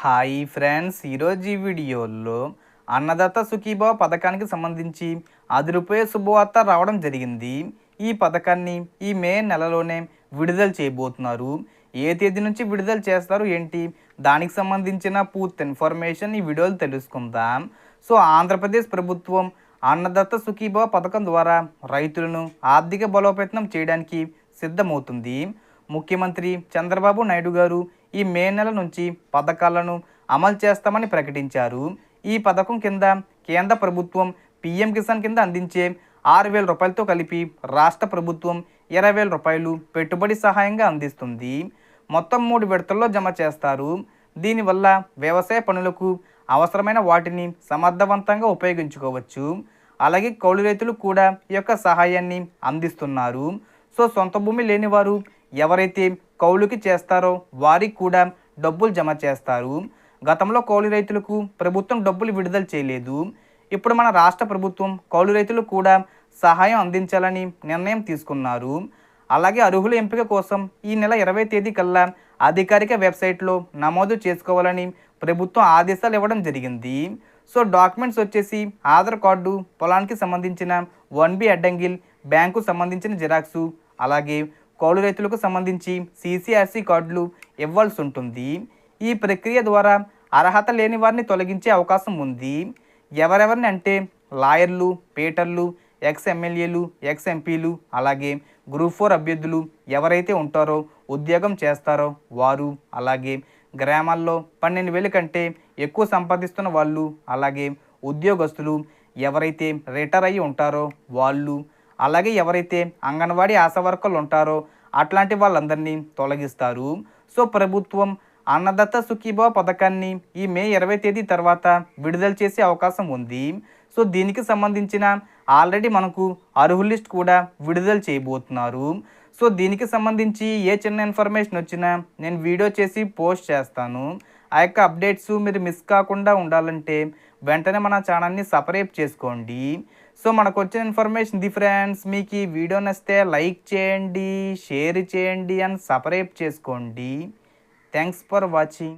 Hi friends, ఈరోజు ఈ వీడియోలో అన్నదాత సుఖీభావ పథకానికి సంబంధించి రూపాయల శుభవార్త రావడం జరిగింది. ఈ పథకాన్ని ఈ మే నెలలోనే విడుదల చేయబోతున్నారు. ఏ తేదీ నుంచి విడుదల చేస్తారు ఏంటి, దానికి సంబంధించిన పూర్తి ఇన్ఫర్మేషన్ ఈ వీడియోలో తెలుసుకుందాం. సో ఆంధ్రప్రదేశ్ ప్రభుత్వం అన్నదాత సుఖీభావ పథకం ద్వారా రైతులను ఆర్థిక బలోపేతం చేయడానికి సిద్ధమవుతుంది. ముఖ్యమంత్రి చంద్రబాబు నాయుడు గారు ఈ మే నెల నుంచి పథకాలను అమలు చేస్తామని ప్రకటించారు. ఈ పథకం కింద కేంద్ర ప్రభుత్వం పీఎం కిసాన్ కింద అందించే 6,000 రూపాయలతో కలిపి రాష్ట్ర ప్రభుత్వం 20,000 రూపాయలు పెట్టుబడి సహాయంగా అందిస్తుంది. మొత్తం 3 విడతల్లో జమ చేస్తారు. దీనివల్ల వ్యవసాయ పనులకు అవసరమైన వాటిని సమర్థవంతంగా ఉపయోగించుకోవచ్చు. అలాగే కౌలు రైతులు కూడా ఈ యొక్క సహాయాన్ని అందిస్తున్నారు. సో సొంత భూమి లేని వారు ఎవరైతే కౌలుకి చేస్తారో వారికి కూడా డబ్బులు జమ చేస్తారు. గతంలో కౌలు రైతులకు ప్రభుత్వం డబ్బులు విడుదల చేయలేదు. ఇప్పుడు మన రాష్ట్ర ప్రభుత్వం కౌలు రైతులకు కూడా సహాయం అందించాలని నిర్ణయం తీసుకున్నారు. అలాగే అర్హుల ఎంపిక కోసం ఈ నెల 20 తేదీ కల్లా అధికారిక వెబ్సైట్లో నమోదు చేసుకోవాలని ప్రభుత్వం ఆదేశాలు ఇవ్వడం జరిగింది. సో డాక్యుమెంట్స్ వచ్చేసి ఆధార్ కార్డు, పొలానికి సంబంధించిన 1B అడ్డంగిల్, బ్యాంకు సంబంధించిన జిరాక్సు, అలాగే కౌలు రైతులకు సంబంధించి CCRC కార్డులు ఇవ్వాల్సి ఉంటుంది. ఈ ప్రక్రియ ద్వారా అర్హత లేని వారిని తొలగించే అవకాశం ఉంది. ఎవరెవరిని అంటే లాయర్లు, పీటర్లు, ఎక్స్-ఎమ్మెల్యేలు, ఎక్స్-ఎంపీలు, అలాగే గ్రూప్ 4 అభ్యర్థులు ఎవరైతే ఉంటారో, ఉద్యోగం చేస్తారో వారు, అలాగే గ్రామాల్లో 12,000 కంటే ఎక్కువ సంపాదిస్తున్న వాళ్ళు, అలాగే ఉద్యోగస్తులు ఎవరైతే రిటైర్ అయ్యి ఉంటారో వాళ్ళు, అలాగే ఎవరైతే అంగన్వాడీ ఆశా వర్కర్లు ఉంటారో అట్లాంటి వాళ్ళందరినీ తొలగిస్తారు. సో ప్రభుత్వం అన్నదాత సుఖీభావ పథకాన్ని ఈ మే 20 తేదీ తర్వాత విడుదల చేసే అవకాశం ఉంది. సో దీనికి సంబంధించిన ఆల్రెడీ మనకు అర్హుల లిస్ట్ కూడా విడుదల చేయబోతున్నారు. సో దీనికి సంబంధించి ఏ చిన్న ఇన్ఫర్మేషన్ వచ్చినా నేను వీడియో చేసి పోస్ట్ చేస్తాను. ఆ యొక్క అప్డేట్స్ మీరు మిస్ కాకుండా ఉండాలంటే వెంటనే మన ఛానల్ని సబ్స్క్రైబ్ చేసుకోండి. సో మనకు వచ్చిన ఇన్ఫర్మేషన్ ది ఫ్రెండ్స్. మీకు ఈ వీడియో నచ్చితే లైక్ చేయండి, షేర్ చేయండి అండ్ సబ్స్క్రైబ్ చేసుకోండి. Thanks for watching.